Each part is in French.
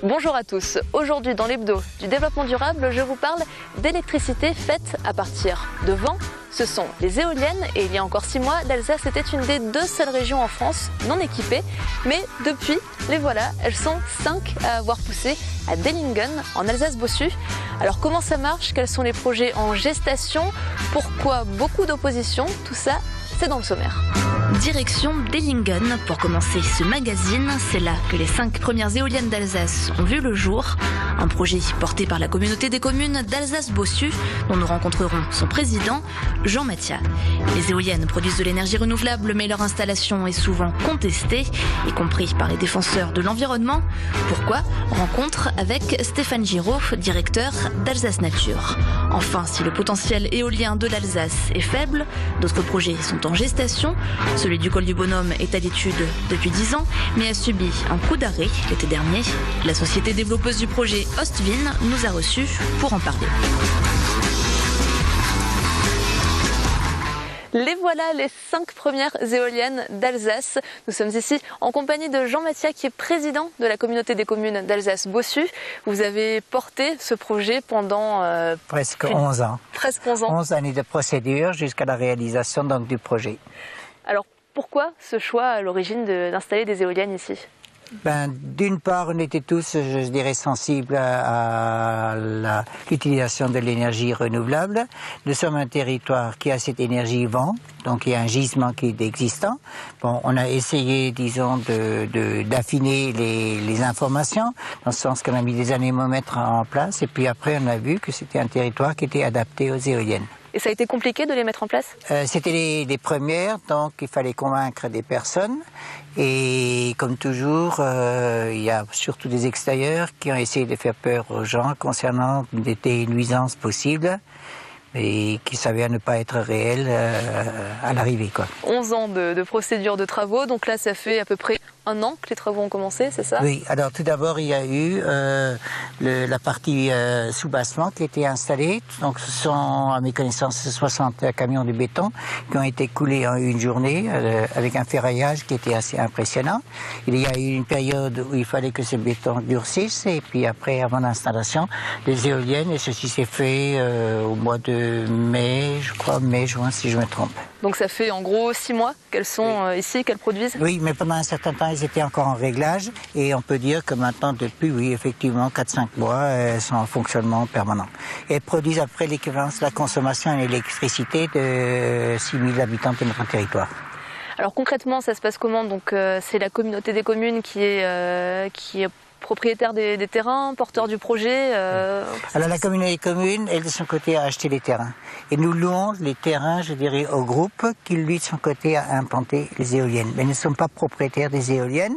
Bonjour à tous, aujourd'hui dans l'hebdo du développement durable, je vous parle d'électricité faite à partir de vent. Ce sont les éoliennes et il y a encore 6 mois, l'Alsace était une des 2 seules régions en France non équipées. Mais depuis, les voilà, elles sont 5 à avoir poussé à Dellingen en Alsace-Bossu. Alors comment ça marche? Quels sont les projets en gestation? Pourquoi beaucoup d'opposition? Tout ça, c'est dans le sommaire. Direction Dellingen pour commencer ce magazine. C'est là que les 5 premières éoliennes d'Alsace ont vu le jour. Un projet porté par la communauté des communes d'Alsace-Bossu, dont nous rencontrerons son président, Jean Mathia. Les éoliennes produisent de l'énergie renouvelable, mais leur installation est souvent contestée, y compris par les défenseurs de l'environnement. Pourquoi? Rencontre avec Stéphane Giraud, directeur d'Alsace Nature. Enfin, si le potentiel éolien de l'Alsace est faible, d'autres projets sont en gestation. Celui du col du Bonhomme est à l'étude depuis 10 ans, mais a subi un coup d'arrêt l'été dernier. La société développeuse du projet Ostwind nous a reçus pour en parler. Les voilà, les 5 premières éoliennes d'Alsace. Nous sommes ici en compagnie de Jean Mathia, qui est président de la communauté des communes d'Alsace-Bossu. Vous avez porté ce projet pendant presque 11 ans. Presque 11 ans. 11 années de procédure jusqu'à la réalisation donc, du projet. Alors pourquoi ce choix à l'origine d'installer des éoliennes ici? D'une part, on était tous, je dirais, sensibles à l'utilisation de l'énergie renouvelable. Nous sommes un territoire qui a cette énergie vent, donc il y a un gisement qui est existant. Bon, on a essayé, disons, d'affiner les informations, dans le sens qu'on a mis des anémomètres en place, et puis après on a vu que c'était un territoire qui était adapté aux éoliennes. Et ça a été compliqué de les mettre en place? C'était les premières, donc il fallait convaincre des personnes. Et comme toujours, il y a surtout des extérieurs qui ont essayé de faire peur aux gens concernant des nuisances possibles et qui s'avèrent ne pas être réelles à l'arrivée. 11 ans de procédure de travaux, donc là ça fait à peu près 1 an que les travaux ont commencé, c'est ça? Oui, alors tout d'abord il y a eu la partie sous-bassement qui a été installée. Donc ce sont, à mes connaissances, 60 camions de béton qui ont été coulés en une journée avec un ferraillage qui était assez impressionnant. Il y a eu une période où il fallait que ce béton durcisse et puis après, avant l'installation des éoliennes, et ceci s'est fait au mois de mai, je crois, mai-juin si je me trompe. Donc ça fait en gros 6 mois qu'elles sont ici, qu'elles produisent? Oui, mais pendant un certain temps, elles étaient encore en réglage. Et on peut dire que maintenant, depuis, oui, effectivement, 4-5 mois, elles sont en fonctionnement permanent. Et elles produisent après l'équivalence de la consommation en électricité de 6 000 habitants de notre territoire. Alors concrètement, ça se passe comment? Donc c'est la communauté des communes qui est propriétaire des terrains, porteur du projet. Alors la communauté des communes, elle de son côté a acheté les terrains. Et nous louons les terrains, je dirais, au groupe qui lui de son côté a implanté les éoliennes. Mais nous ne sommes pas propriétaires des éoliennes.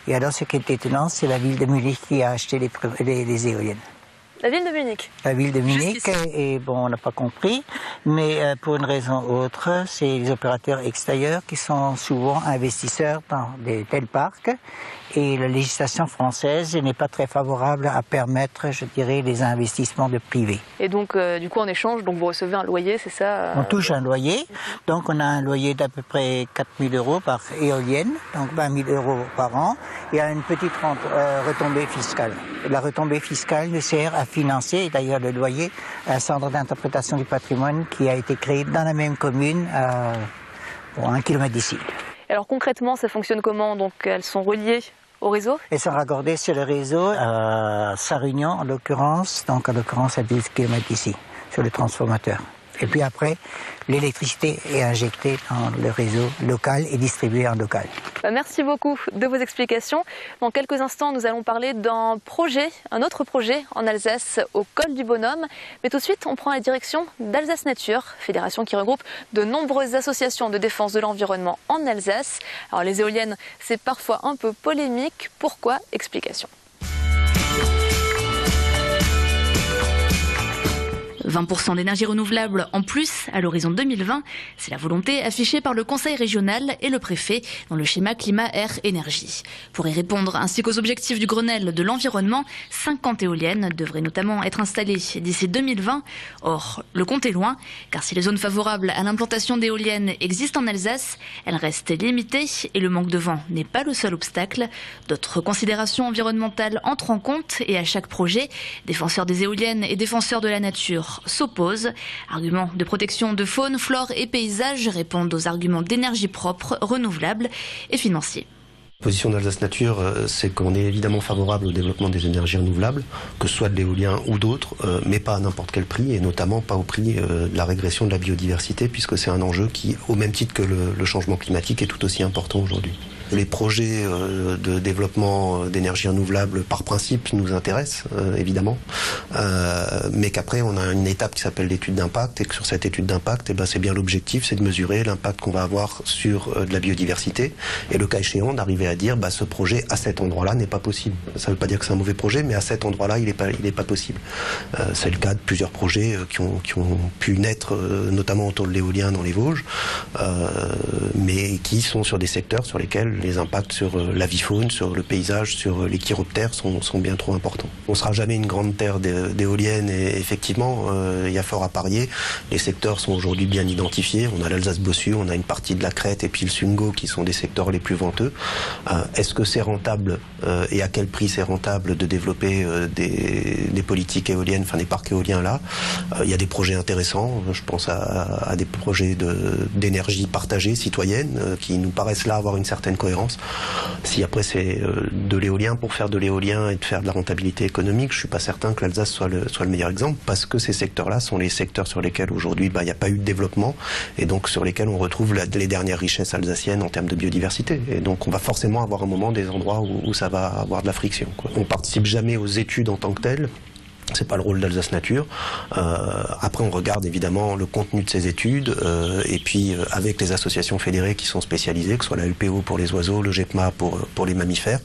Et alors ce qui est étonnant, c'est la ville de Munich qui a acheté les éoliennes. La ville de Munich. La ville de Munich, et bon, on n'a pas compris, mais pour une raison ou autre, c'est les opérateurs extérieurs qui sont souvent investisseurs dans des tels parcs, et la législation française n'est pas très favorable à permettre, je dirais, les investissements de privés. Et donc, du coup, en échange, donc vous recevez un loyer, c'est ça? On touche un loyer, donc on a un loyer d'à peu près 4 000 € par éolienne, donc 20 000 € par an, et une petite retombée fiscale. La retombée fiscale nous sert à financer, et d'ailleurs le loyer, un centre d'interprétation du patrimoine qui a été créé dans la même commune, à 1 kilomètre d'ici. Alors concrètement, ça fonctionne comment? Donc elles sont reliées au réseau? Elles sont raccordées sur le réseau à Sarre-Union en l'occurrence, donc en l'occurrence à 12 km d'ici, sur le transformateur. Et puis après, l'électricité est injectée dans le réseau local et distribuée en local. Merci beaucoup de vos explications. Dans quelques instants, nous allons parler d'un projet, un autre projet en Alsace, au col du Bonhomme. Mais tout de suite, on prend la direction d'Alsace Nature, fédération qui regroupe de nombreuses associations de défense de l'environnement en Alsace. Alors les éoliennes, c'est parfois un peu polémique. Pourquoi? Explication. 20% d'énergie renouvelable en plus à l'horizon 2020, c'est la volonté affichée par le Conseil régional et le préfet dans le schéma climat-air-énergie. Pour y répondre, ainsi qu'aux objectifs du Grenelle de l'environnement, 50 éoliennes devraient notamment être installées d'ici 2020. Or, le compte est loin, car si les zones favorables à l'implantation d'éoliennes existent en Alsace, elles restent limitées et le manque de vent n'est pas le seul obstacle. D'autres considérations environnementales entrent en compte et à chaque projet, défenseurs des éoliennes et défenseurs de la nature s'opposent. Arguments de protection de faune, flore et paysage répondent aux arguments d'énergie propre, renouvelable et financiers. La position d'Alsace Nature, c'est qu'on est évidemment favorable au développement des énergies renouvelables, que ce soit de l'éolien ou d'autres, mais pas à n'importe quel prix, et notamment pas au prix de la régression de la biodiversité, puisque c'est un enjeu qui, au même titre que le changement climatique, est tout aussi important aujourd'hui. Les projets de développement d'énergie renouvelable, par principe, nous intéressent, évidemment, mais qu'après, on a une étape qui s'appelle l'étude d'impact, et que sur cette étude d'impact, c'est bien l'objectif, c'est de mesurer l'impact qu'on va avoir sur de la biodiversité, et le cas échéant, d'arriver à dire, ce projet, à cet endroit-là, n'est pas possible. Ça ne veut pas dire que c'est un mauvais projet, mais à cet endroit-là, il n'est pas possible. C'est le cas de plusieurs projets qui ont pu naître, notamment autour de l'éolien dans les Vosges, mais qui sont sur des secteurs sur lesquels les impacts sur la vie faune, sur le paysage, sur les chiroptères sont bien trop importants. On ne sera jamais une grande terre d'éoliennes et effectivement, il y a fort à parier. Les secteurs sont aujourd'hui bien identifiés. On a l'Alsace-Bossu, on a une partie de la Crète et puis le Sungo qui sont des secteurs les plus venteux. Est-ce que c'est rentable et à quel prix c'est rentable de développer des politiques éoliennes, enfin des parcs éoliens là? Il y a des projets intéressants. Je pense à des projets d'énergie partagée citoyenne qui nous paraissent là avoir une certaine cohérence. Si après c'est de l'éolien pour faire de l'éolien et de faire de la rentabilité économique, je ne suis pas certain que l'Alsace soit le meilleur exemple, parce que ces secteurs-là sont les secteurs sur lesquels aujourd'hui il n'y a pas eu de développement et donc sur lesquels on retrouve les dernières richesses alsaciennes en termes de biodiversité. Et donc on va forcément avoir un moment des endroits où ça va avoir de la friction, quoi. On ne participe jamais aux études en tant que telles. C'est pas le rôle d'Alsace Nature. Après, on regarde évidemment le contenu de ces études et puis avec les associations fédérées qui sont spécialisées, que ce soit la LPO pour les oiseaux, le GEPMA pour les mammifères,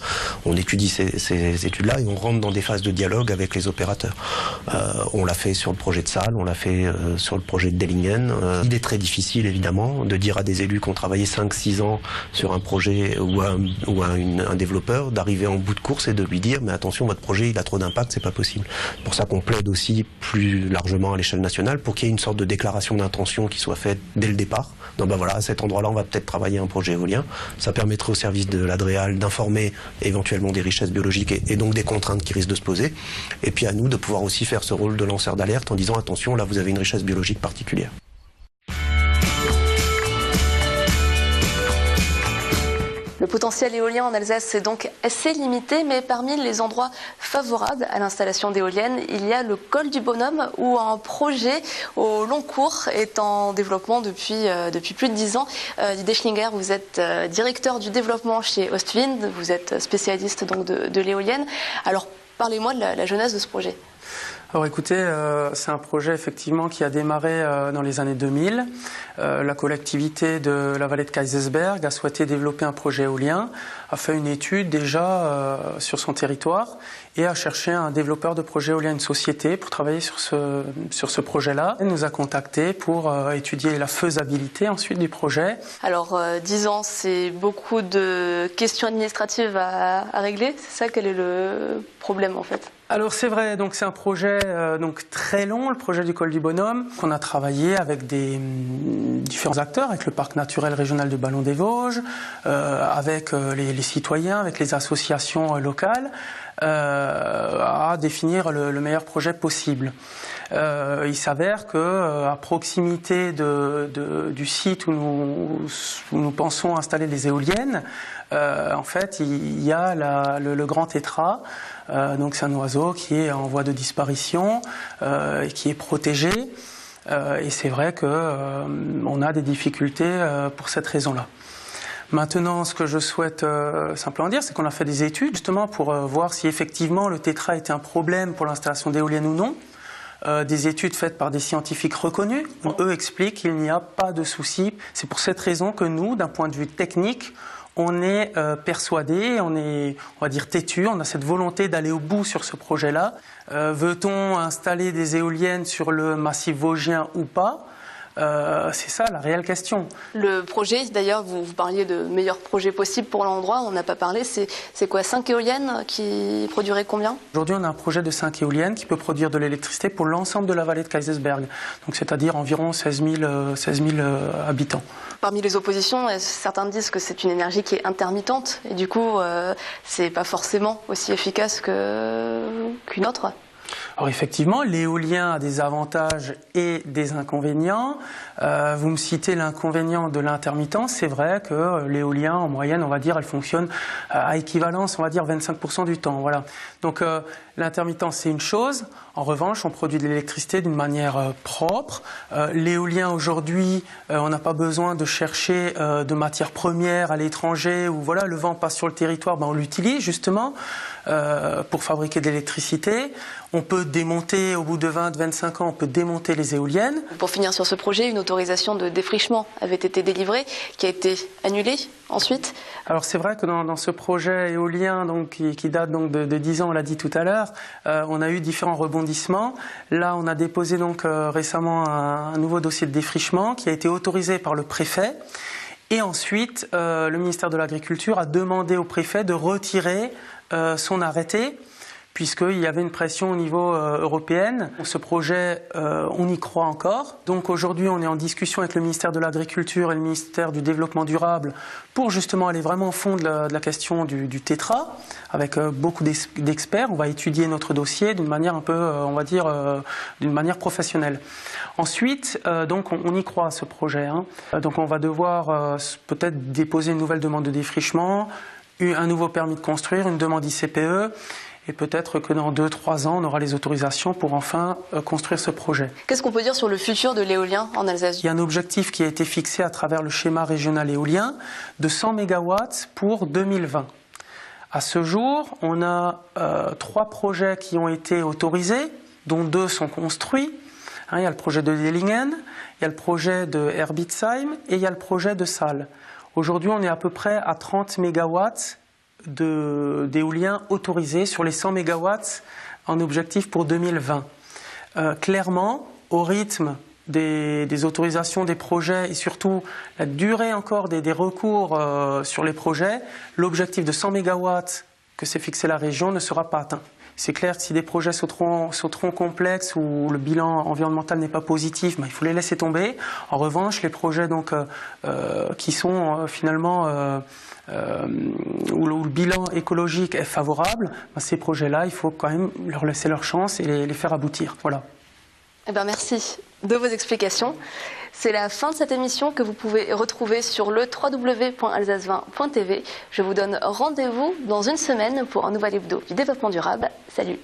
on étudie ces études-là et on rentre dans des phases de dialogue avec les opérateurs. On l'a fait sur le projet de Salles, on l'a fait sur le projet de Dellingen. Il est très difficile évidemment de dire à des élus qui ont travaillé 5-6 ans sur un projet ou à un développeur d'arriver en bout de course et de lui dire mais attention, votre projet il a trop d'impact, c'est pas possible. Pour ça qu'on plaide aussi plus largement à l'échelle nationale pour qu'il y ait une sorte de déclaration d'intention qui soit faite dès le départ. Donc voilà, à cet endroit-là, on va peut-être travailler un projet éolien. Ça permettrait au service de l'Adréal d'informer éventuellement des richesses biologiques et donc des contraintes qui risquent de se poser. Et puis à nous de pouvoir aussi faire ce rôle de lanceur d'alerte en disant attention, là vous avez une richesse biologique particulière. Le potentiel éolien en Alsace est donc assez limité, mais parmi les endroits favorables à l'installation d'éoliennes, il y a le col du Bonhomme où un projet au long cours est en développement depuis plus de 10 ans. Didier Schlinger, vous êtes directeur du développement chez Ostwind, vous êtes spécialiste donc de l'éolienne. Alors parlez-moi de la jeunesse de ce projet. Alors écoutez, c'est un projet effectivement qui a démarré dans les années 2000. La collectivité de la vallée de Kaysersberg a souhaité développer un projet éolien, a fait une étude déjà sur son territoire et a cherché un développeur de projet éolien, une société, pour travailler sur ce projet-là. Elle nous a contactés pour étudier la faisabilité ensuite du projet. Alors 10 ans, c'est beaucoup de questions administratives à régler, c'est ça? Quel est le problème en fait? Alors c'est vrai, donc c'est un projet donc très long, le projet du col du Bonhomme, qu'on a travaillé avec des différents acteurs, avec le parc naturel régional de Ballon des Vosges, avec les citoyens, avec les associations locales, à définir le meilleur projet possible. Il s'avère que à proximité du site où nous pensons installer les éoliennes, en fait, il y a le grand tétras. Donc c'est un oiseau qui est en voie de disparition et qui est protégé. Et c'est vrai qu'on a des difficultés pour cette raison-là. Maintenant, ce que je souhaite simplement dire, c'est qu'on a fait des études justement pour voir si effectivement le tétras était un problème pour l'installation d'éoliennes ou non. Des études faites par des scientifiques reconnus, où eux expliquent qu'il n'y a pas de souci. C'est pour cette raison que nous, d'un point de vue technique, on est persuadé, on est, on va dire, têtu, on a cette volonté d'aller au bout sur ce projet-là. Veut-on installer des éoliennes sur le massif vosgien ou pas ? C'est ça la réelle question. Le projet, d'ailleurs, vous parliez de meilleurs projets possibles pour l'endroit, on n'a pas parlé, c'est quoi, 5 éoliennes qui produiraient combien? Aujourd'hui, on a un projet de 5 éoliennes qui peut produire de l'électricité pour l'ensemble de la vallée de Kaysersberg, donc c'est-à-dire environ 16 000 habitants. Parmi les oppositions, certains disent que c'est une énergie qui est intermittente, et du coup, c'est pas forcément aussi efficace qu'une autre. Alors effectivement, l'éolien a des avantages et des inconvénients. Vous me citez l'inconvénient de l'intermittence. C'est vrai que l'éolien, en moyenne, on va dire, elle fonctionne à équivalence, on va dire 25% du temps. Voilà. Donc l'intermittence, c'est une chose. En revanche, on produit de l'électricité d'une manière propre. L'éolien, aujourd'hui, on n'a pas besoin de chercher de matières premières à l'étranger où voilà, le vent passe sur le territoire, on l'utilise justement pour fabriquer de l'électricité. On peut démonter, au bout de 20-25 ans, on peut démonter les éoliennes. Pour finir sur ce projet, une autorisation de défrichement avait été délivrée, qui a été annulée ensuite. Alors c'est vrai que dans ce projet éolien donc, qui date donc de 10 ans, on l'a dit tout à l'heure, on a eu différents rebondissements. Là, on a déposé donc récemment un nouveau dossier de défrichement qui a été autorisé par le préfet. Et ensuite, le ministère de l'Agriculture a demandé au préfet de retirer son arrêté, puisqu'il y avait une pression au niveau européen. Ce projet, on y croit encore. Donc aujourd'hui, on est en discussion avec le ministère de l'Agriculture et le ministère du Développement durable pour justement aller vraiment au fond de la question du tétra, avec beaucoup d'experts. On va étudier notre dossier d'une manière un peu, on va dire, d'une manière professionnelle. Ensuite, donc on y croit à ce projet. Donc on va devoir peut-être déposer une nouvelle demande de défrichement, un nouveau permis de construire, une demande ICPE. Et peut-être que dans 2-3 ans, on aura les autorisations pour enfin construire ce projet. Qu'est-ce qu'on peut dire sur le futur de l'éolien en Alsace? Il y a un objectif qui a été fixé à travers le schéma régional éolien de 100 MW pour 2020. À ce jour, on a 3 projets qui ont été autorisés, dont 2 sont construits. Il y a le projet de Dellingen, il y a le projet de Herbitsheim et il y a le projet de Salle. Aujourd'hui, on est à peu près à 30 MW d'éolien autorisés sur les 100 MW en objectif pour 2020. Clairement, au rythme des autorisations des projets et surtout la durée encore des recours sur les projets, l'objectif de 100 MW que s'est fixé la région ne sera pas atteint. C'est clair que si des projets sont trop complexes ou le bilan environnemental n'est pas positif, il faut les laisser tomber. En revanche, les projets donc, qui sont finalement où le bilan écologique est favorable, ces projets-là, il faut quand même leur laisser leur chance et les faire aboutir. Voilà. Eh bien, merci de vos explications. C'est la fin de cette émission que vous pouvez retrouver sur le www.alsace20.tv. Je vous donne rendez-vous dans une semaine pour un nouvel hebdo du développement durable. Salut!